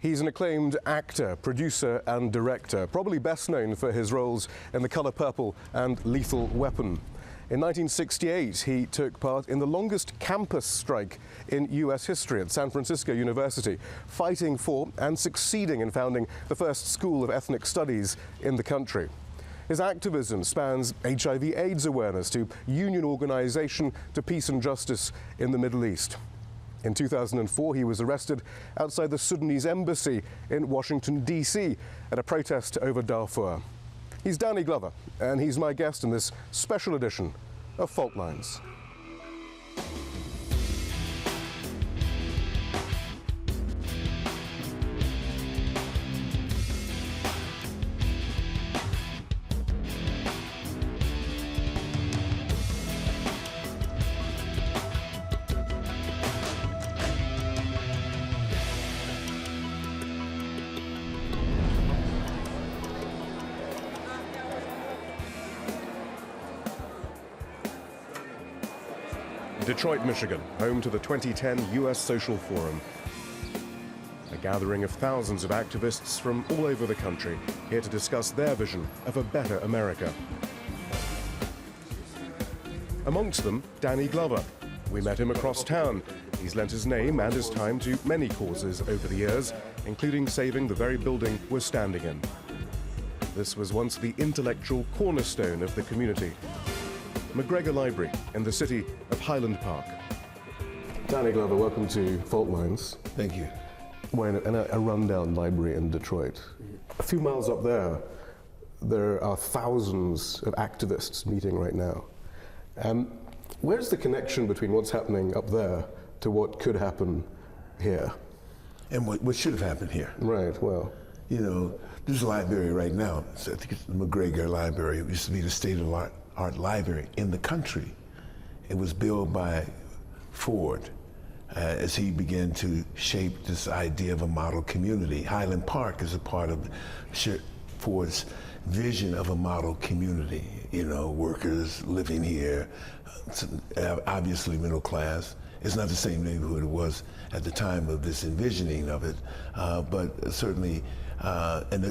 He's an acclaimed actor, producer and director, probably best known for his roles in The Color Purple and Lethal Weapon. In 1968, he took part in the longest campus strike in US history at San Francisco University, fighting for and succeeding in founding the first school of ethnic studies in the country. His activism spans HIV/AIDS awareness to union organization to peace and justice in the Middle East. In 2004, he was arrested outside the Sudanese embassy in Washington, D.C. at a protest over Darfur. He's Danny Glover, and he's my guest in this special edition of Fault Lines. Detroit, Michigan, home to the 2010 U.S. Social Forum. A gathering of thousands of activists from all over the country, here to discuss their vision of a better America. Amongst them, Danny Glover. We met him across town. He's lent his name and his time to many causes over the years, including saving the very building we're standing in. This was once the intellectual cornerstone of the community. McGregor Library in the city of Highland Park. Danny Glover, welcome to Fault Lines. Thank you. We're in a rundown library in Detroit. A few miles up there are thousands of activists meeting right now. Where's the connection between what's happening up there to what could happen here? And what should have happened here? Right, well. You know, there's a library right now. I think it's the McGregor Library. It used to be the state-of-the-art library in the country. It was built by Ford as he began to shape this idea of a model community. Highland Park is a part of Ford's vision of a model community. You know, workers living here, obviously middle class. It's not the same neighborhood it was at the time of this envisioning of it, but certainly, and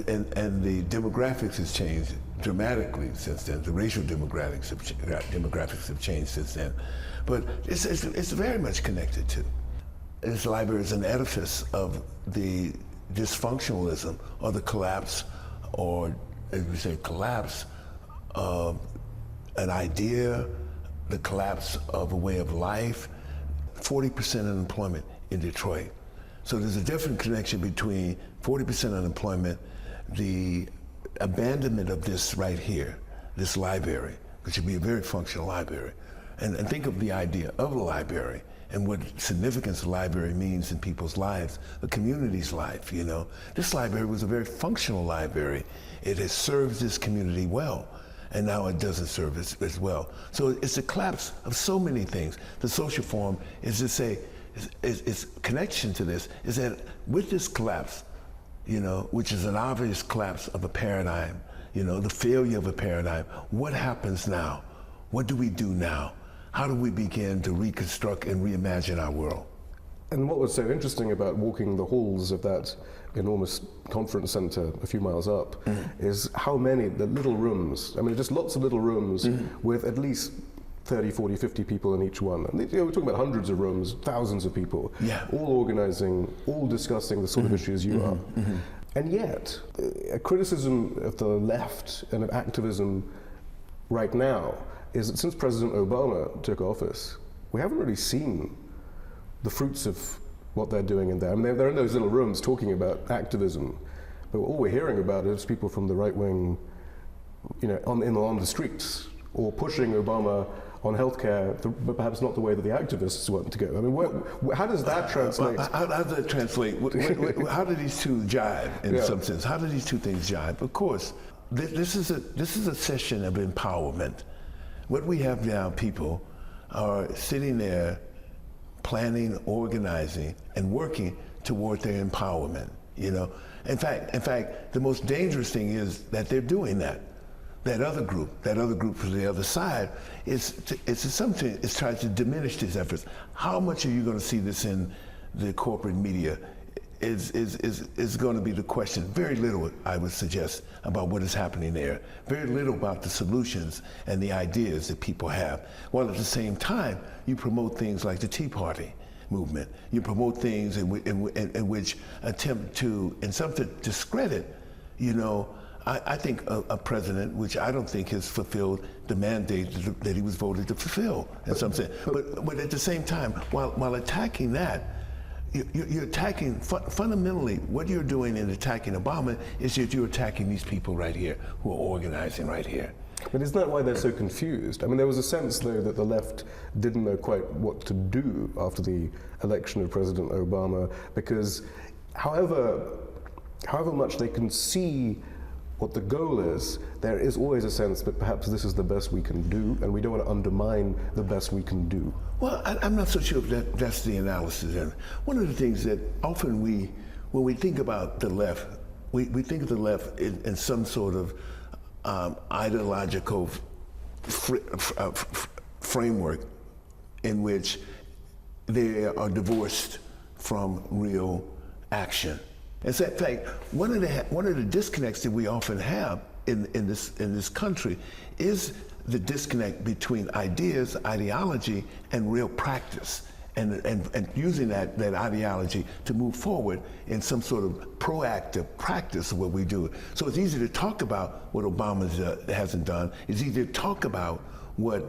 the demographics has changed dramatically since then. The racial demographics have changed since then. But it's very much connected to. This library is an edifice of the dysfunctionalism or the collapse, or as we say, collapse of an idea, the collapse of a way of life. 40% unemployment in Detroit. So there's a definite connection between 40% unemployment, the abandonment of this right here, this library, which would be a very functional library. And think of the idea of a library and what significance a library means in people's lives, the community's life, you know. This library was a very functional library. It has served this community well, and now it doesn't serve as well. So it's a collapse of so many things. The social forum is to say, its connection to this is that with this collapse, you know, which is an obvious collapse of a paradigm, you know, the failure of a paradigm, what happens now? What do we do now? How do we begin to reconstruct and reimagine our world? And what was so interesting about walking the halls of that enormous conference center a few miles up is how many, the little rooms, I mean, just lots of little rooms with at least 30, 40, 50 people in each one. And you know, we're talking about hundreds of rooms, thousands of people, all organizing, all discussing the sort of issues you are. And yet, a criticism of the left and of activism right now is that since President Obama took office, we haven't really seen the fruits of what they're doing in there. I mean, they're in those little rooms talking about activism, but all we're hearing about is people from the right wing, you know, on the streets, or pushing Obama on healthcare, but perhaps not the way that the activists want to go. I mean, how does that translate? How does that translate? How do these two jive in some sense? How do these two things jive? Of course, this is a session of empowerment. What we have now, people are sitting there planning, organizing, and working toward their empowerment, you know? In fact, the most dangerous thing is that they're doing that. That other group from the other side is trying to diminish these efforts. How much are you going to see this in the corporate media? is going to be the question. Very little, I would suggest, about what is happening there. Very little about the solutions and the ideas that people have. While at the same time, you promote things like the Tea Party movement. You promote things in which attempt to, in some to discredit, I think a president, which I don't think has fulfilled the mandate that he was voted to fulfill in some sense. But at the same time, while attacking that, you're attacking, fundamentally, what you're doing in attacking Obama is that you're attacking these people right here who are organizing right here. But isn't that why they're so confused? I mean, there was a sense, though, that the left didn't know quite what to do after the election of President Obama, because however much they can see what the goal is, there is always a sense that perhaps this is the best we can do, and we don't want to undermine the best we can do. Well, I'm not so sure if that's the analysis. And one of the things that often when we think about the left, we think of the left in some sort of ideological framework in which they are divorced from real action. And so, in fact, one of the disconnects that we often have in this country is the disconnect between ideas, ideology, and real practice, and using that ideology to move forward in some sort of proactive practice of what we do. So it's easy to talk about what Obama hasn't done. It's easy to talk about what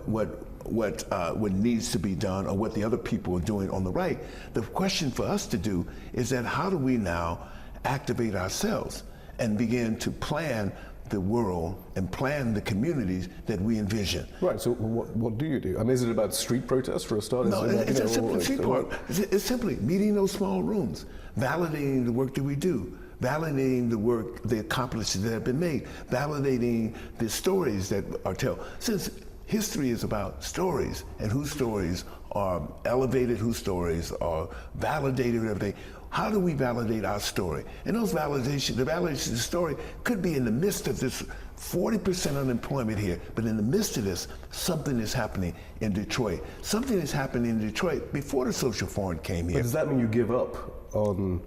needs to be done or what the other people are doing on the right. The question for us to do is that how do we now activate ourselves and begin to plan the world and plan the communities that we envision. Right, so what do you do? I mean, is it about street protests for a start? No, it's simply meeting those small rooms, validating the work that we do, validating the work, the accomplishments that have been made, validating the stories that are told. Since history is about stories and whose stories are elevated, whose stories are validated and everything, how do we validate our story? And the validation of the story could be in the midst of this 40% unemployment here, but in the midst of this, something is happening in Detroit. Something is happening in Detroit before the social forum came here. But does that mean you give up on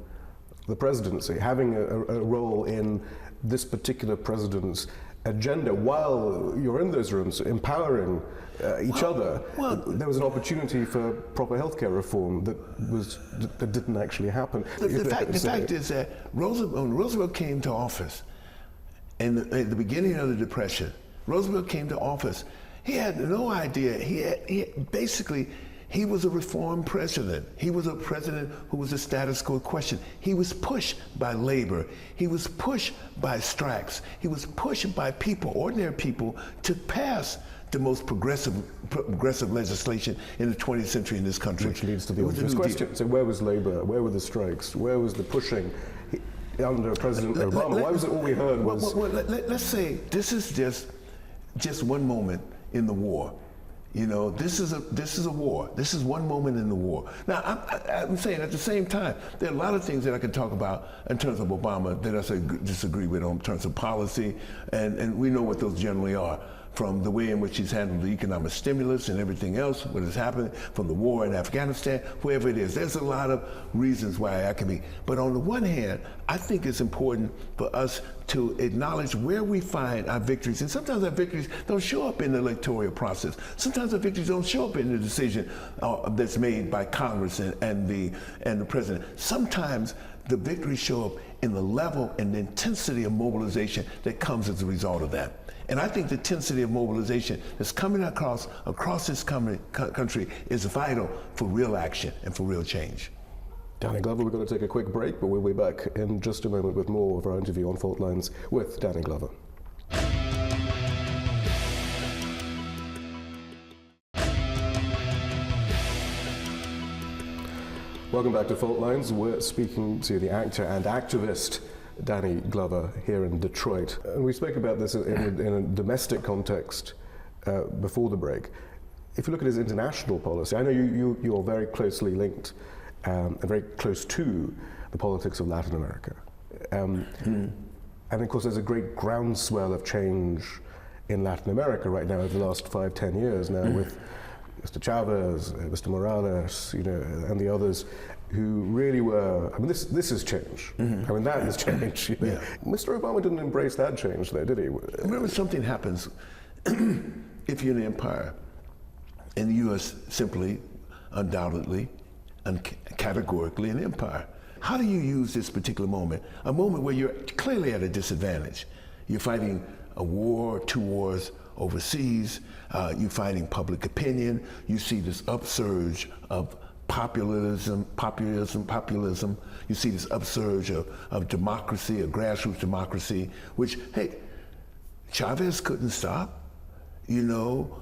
the presidency, having a role in this particular president's agenda while you're in those rooms, empowering each other? There was an opportunity for proper healthcare reform that didn't actually happen. The fact is that when Roosevelt came to office, at the beginning of the Depression, Roosevelt came to office. He had no idea. He was a reform president. He was a president who was a status quo question. He was pushed by labor. He was pushed by strikes. He was pushed by people, ordinary people, to pass the most progressive legislation in the 20th century in this country. Which leads to the obvious question. So where was labor? Where were the strikes? Where was the pushing under President Obama? Why was it all we heard was... Let's say this is just one moment in the war. This is a war. This is one moment in the war. Now, I'm saying at the same time, there are a lot of things that I can talk about in terms of Obama that I disagree with in terms of policy, and we know what those generally are. From the way in which he's handled the economic stimulus and everything else, what has happened, from the war in Afghanistan, wherever it is. There's a lot of reasons why I can be. But on the one hand, I think it's important for us to acknowledge where we find our victories. And sometimes our victories don't show up in the electoral process. Sometimes our victories don't show up in the decision that's made by Congress and the president. Sometimes the victories show up in the level and the intensity of mobilization that comes as a result of that. And I think the intensity of mobilization that's coming across this country is vital for real action and for real change. Danny Glover, we're going to take a quick break, but we'll be back in just a moment with more of our interview on Fault Lines with Danny Glover. Welcome back to Fault Lines. We're speaking to the actor and activist Danny Glover here in Detroit. And we spoke about this in a domestic context before the break. If you look at his international policy, I know you are very closely linked and very close to the politics of Latin America. And of course there's a great groundswell of change in Latin America right now over the last 5-10 years now with Mr. Chavez, Mr. Morales, and the others. who really were, I mean, this is change. I mean, that is change. You know? Yeah. Mr. Obama didn't embrace that change there, did he? Remember, something happens if you're an empire, and the U.S. simply, undoubtedly, and categorically an empire. How do you use this particular moment? A moment where you're clearly at a disadvantage. You're fighting a war, 2 wars overseas, you're fighting public opinion, you see this upsurge of populism. You see this upsurge of democracy, of grassroots democracy, which, hey, Chavez couldn't stop. You know,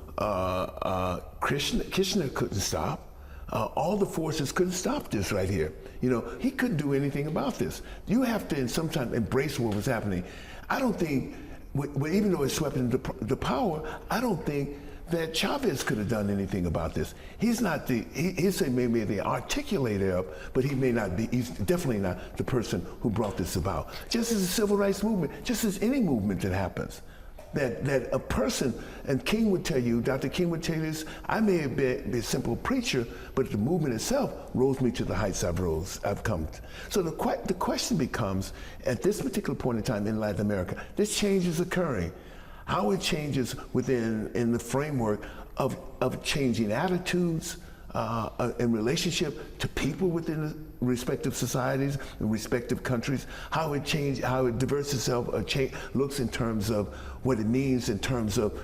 Kirchner couldn't stop. All the forces couldn't stop this right here. You know, he couldn't do anything about this. You have to sometimes embrace what was happening. I don't think, even though it swept into the power, I don't think that Chavez could have done anything about this. He's not he's maybe the articulator, but he may not be, he's definitely not the person who brought this about. Just as the civil rights movement, just as any movement that happens. That a person, and King would tell you, Dr. King would tell you this, I may have been a simple preacher, but the movement itself rose me to the heights I've come. So the question becomes, at this particular point in time in Latin America, this change is occurring. How it changes in the framework of changing attitudes in relationship to people within the respective societies and respective countries, how it diverts itself, looks in terms of what it means in terms of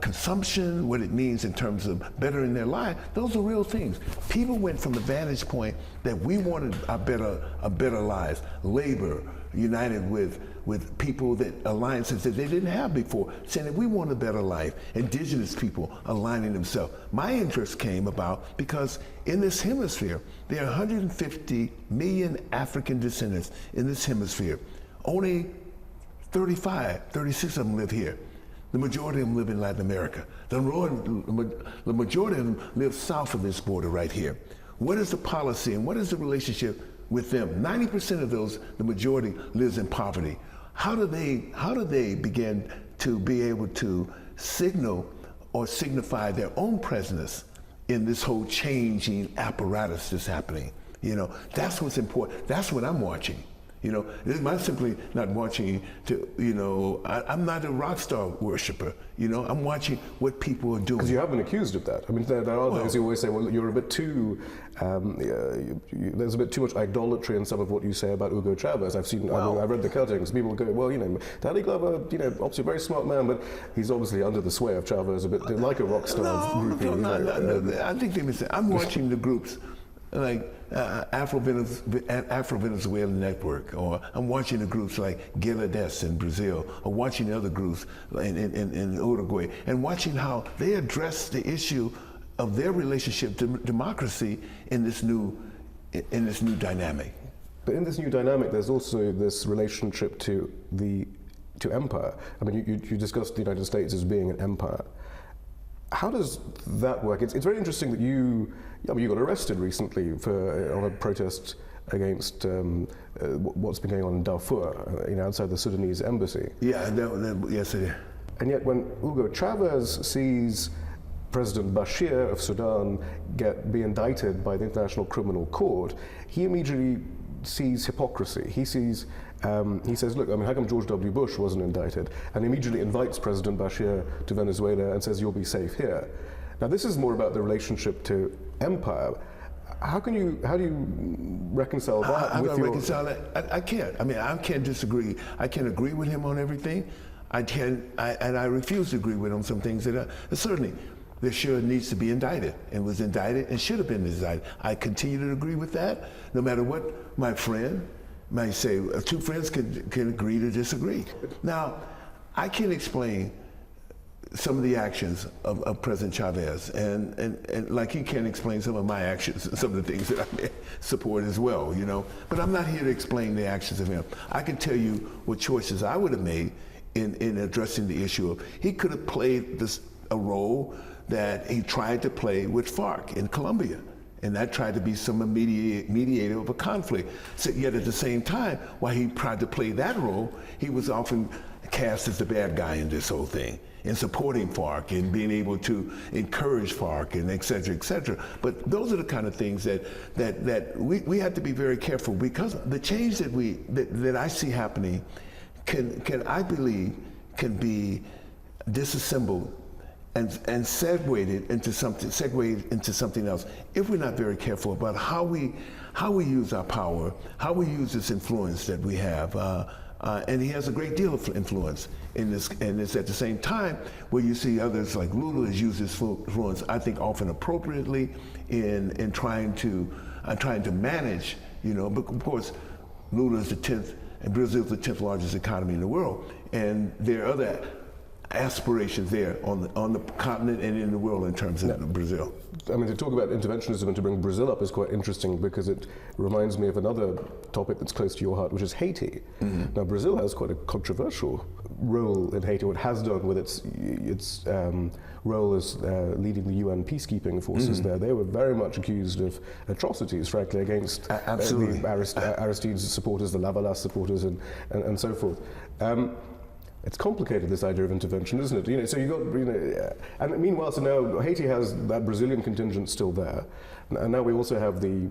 consumption, what it means in terms of bettering their life. Those are real things. People went from the vantage point that we wanted a better lives, labor united with people, alliances that they didn't have before, saying that we want a better life, indigenous people aligning themselves. My interest came about because in this hemisphere, there are 150 million African descendants in this hemisphere. Only 36 of them live here. The majority of them live in Latin America. The majority of them live south of this border right here. What is the policy and what is the relationship with them? 90% of those, the majority, lives in poverty. How do they begin to be able to signal or signify their own presence in this whole changing apparatus that's happening? You know, that's what's important. That's what I'm watching. You know, I'm simply not watching to, you know, I'm not a rock star worshiper. You know, I'm watching what people are doing. Because you have been accused of that. I mean, there are those who always say, well, you're a bit too, there's a bit too much idolatry in some of what you say about Hugo Chavez. I've read the cuttings. People go, well, you know, Danny Glover, you know, obviously a very smart man, but he's obviously under the sway of Chavez a bit, like a rock star groupie. No, I think they mistake. I'm watching the groups like Afro-Venezuelan Network, or I'm watching the groups like Guilades in Brazil, or watching the other groups in Uruguay, and watching how they address the issue of their relationship to democracy in this new dynamic. But in this new dynamic, there's also this relationship to empire. I mean, you discussed the United States as being an empire. How does that work? It's very interesting that you got arrested recently on a protest against what's been going on in Darfur, outside the Sudanese embassy. Yeah, yes, it is. And yet, when Hugo Chavez sees President Bashir of Sudan be indicted by the International Criminal Court, he immediately sees hypocrisy. He says, look, I mean, how come George W. Bush wasn't indicted? And immediately invites President Bashir to Venezuela and says, you'll be safe here. Now, this is more about the relationship to empire. How do you reconcile that? Reconcile that. I can't. I mean, I can't disagree. I can't agree with him on everything. And I refuse to agree with him on some things that certainly there sure needs to be indicted, and was indicted and should have been indicted. I continue to agree with that, no matter what my friend might say. Two friends can agree to disagree. Now, I can explain some of the actions of President Chavez, and like he can explain some of my actions, some of the things that I may support as well, But I'm not here to explain the actions of him. I can tell you what choices I would have made in addressing the issue of, he could have played a role that he tried to play with FARC in Colombia. And that tried to be some mediator of a conflict. So yet at the same time, while he tried to play that role, he was often cast as the bad guy in this whole thing, in supporting FARC and being able to encourage FARC and et cetera, et cetera. But those are the kind of things that we have to be very careful, because the change that I see happening I believe can be disassembled and segued into something else if we're not very careful about how we use our power, how we use this influence that we have. And he has a great deal of influence in this, and it's at the same time where you see others like Lula has used his influence, I think, often appropriately in trying to manage, but of course, Lula is the 10th, and Brazil is the 10th largest economy in the world, and there are other aspirations there on the continent and in the world in terms of Brazil. I mean, to talk about interventionism and to bring Brazil up is quite interesting, because it reminds me of another topic that's close to your heart, which is Haiti. Mm-hmm. Now, Brazil has quite a controversial role in Haiti, or it has done with its role as leading the UN peacekeeping forces there. They were very much accused of atrocities, frankly, against the Aristide's supporters, the Lavalas supporters, and so forth. It's complicated, this idea of intervention, isn't it? So you got, and meanwhile, so now Haiti has that Brazilian contingent still there, and now we also have the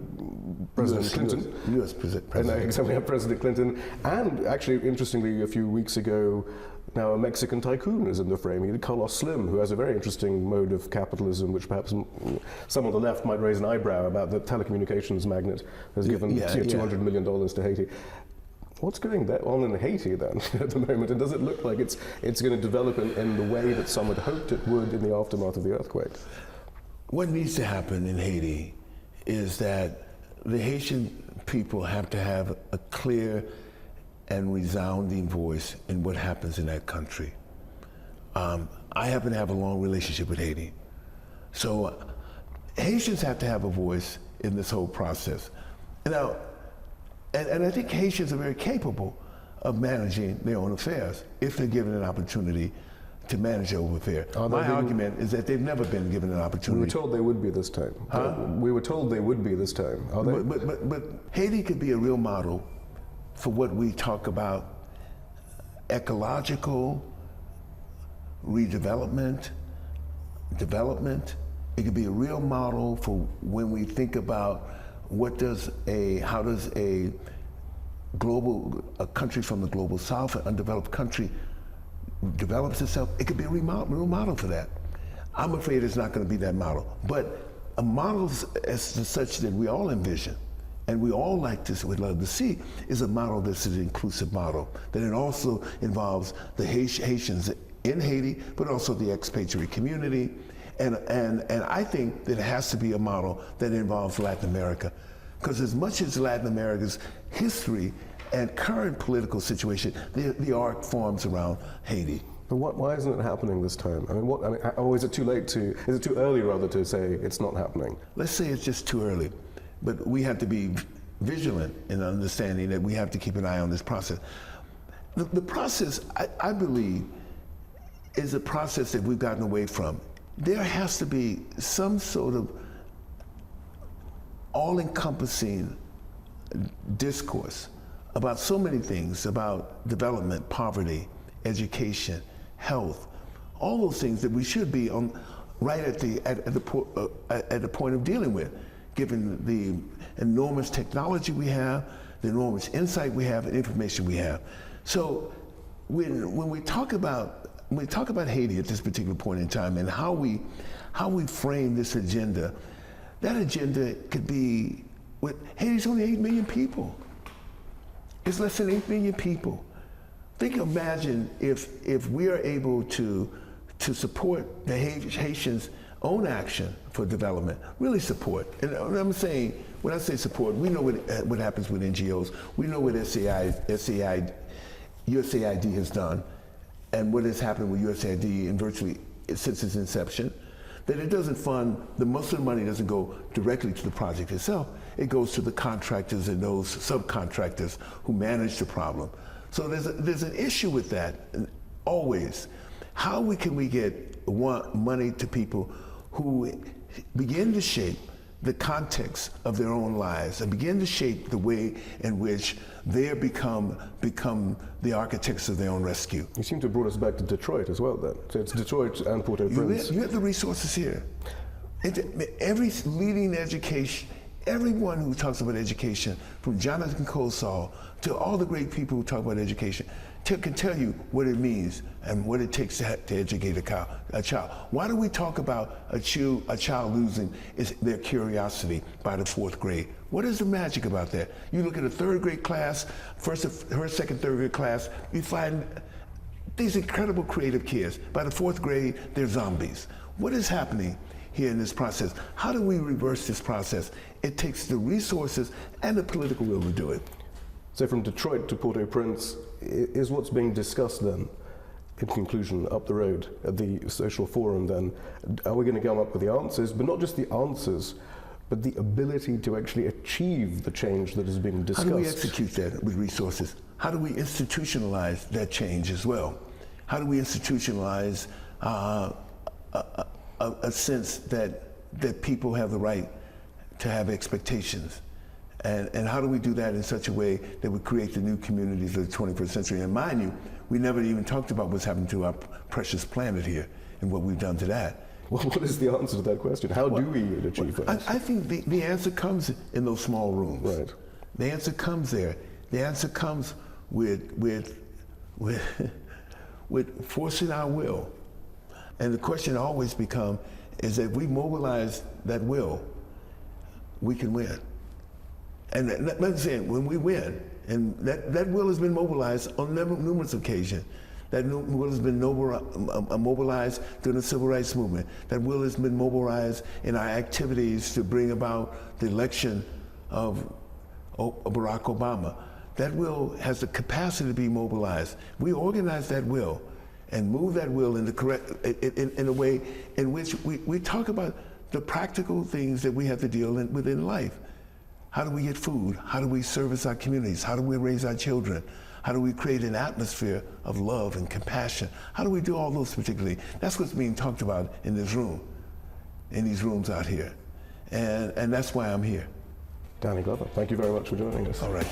President Clinton. U.S. President. And we have President Clinton, and actually, interestingly, a few weeks ago, now a Mexican tycoon is in the frame, Carlos Slim, who has a very interesting mode of capitalism, which perhaps some on the left might raise an eyebrow about. The telecommunications magnate has given $200 million to Haiti. What's going on in Haiti then at the moment, and does it look like it's going to develop in the way that some had hoped it would in the aftermath of the earthquake? What needs to happen in Haiti is that the Haitian people have to have a clear and resounding voice in what happens in that country. I happen to have a long relationship with Haiti, so Haitians have to have a voice in this whole process. Now, and I think Haitians are very capable of managing their own affairs if they're given an opportunity to manage their own affairs. My argument is that they've never been given an opportunity. We were told they would be this time. We were told they would be this time. Are they? But Haiti could be a real model for what we talk about: ecological redevelopment, development. It could be a real model for when we think about how does a country from the global south, an undeveloped country, develops itself. It could be a real model for that. I'm afraid it's not going to be that model, but a model as such that we all envision and we all would love to see is a model that's an inclusive model, that it also involves the Haitians in Haiti, but also the expatriate community. And I think that it has to be a model that involves Latin America, because as much as Latin America's history and current political situation, the art forms around Haiti. But why isn't it happening this time? Or is it too early rather to say it's not happening? Let's say it's just too early, but we have to be vigilant in understanding that we have to keep an eye on this process. The process, I believe, is a process that we've gotten away from. There has to be some sort of all-encompassing discourse about so many things, about development, poverty, education, health, all those things that we should be on right at the point of dealing with, given the enormous technology we have, the enormous insight we have, and information we have. So when we talk about Haiti at this particular point in time and how we frame this agenda, that agenda could be, Haiti's only 8 million people. It's less than 8 million people. Imagine if we are able to support the Haitians' own action for development, really support. And I'm saying, when I say support, we know what happens with NGOs. We know what USAID has done, and what has happened with USAID in virtually since its inception, that it doesn't fund, most of the money doesn't go directly to the project itself. It goes to the contractors and those subcontractors who manage the problem. So there's an issue with that, always. How can we get money to people who begin to shape the context of their own lives and begin to shape the way in which they become the architects of their own rescue. You seem to have brought us back to Detroit as well then. So it's Detroit and Port-au-Prince. You have the resources here. Every leading education, everyone who talks about education, from Jonathan Colesall to all the great people who talk about education, can tell you what it means and what it takes to educate a child. Why do we talk about a child losing their curiosity by the 4th grade? What is the magic about that? You look at a 3rd grade class, second, third grade class, you find these incredible creative kids. By the 4th grade, they're zombies. What is happening here in this process? How do we reverse this process? It takes the resources and the political will to do it. So from Detroit to Port-au-Prince is what's being discussed then, in conclusion, up the road at the social forum then. Are we going to come up with the answers, but not just the answers, but the ability to actually achieve the change that is being discussed? How do we execute that with resources? How do we institutionalize that change as well? How do we institutionalize a sense that people have the right to have expectations? And how do we do that in such a way that we create the new communities of the 21st century? And mind you, we never even talked about what's happened to our precious planet here and what we've done to that. Well, what is the answer to that question? How do we achieve that? I think the answer comes in those small rooms. Right. The answer comes there. The answer comes with forcing our will. And the question always becomes is that if we mobilize that will, we can win. And let's say when we win, and that will has been mobilized on numerous occasions. That will has been mobilized during the Civil Rights Movement. That will has been mobilized in our activities to bring about the election of Barack Obama. That will has the capacity to be mobilized. We organize that will and move that will in a way in which we talk about the practical things that we have to deal with in life. How do we get food? How do we service our communities? How do we raise our children? How do we create an atmosphere of love and compassion? How do we do all those particularly? That's what's being talked about in this room, in these rooms out here. And that's why I'm here. Danny Glover, thank you very much for joining us. All right.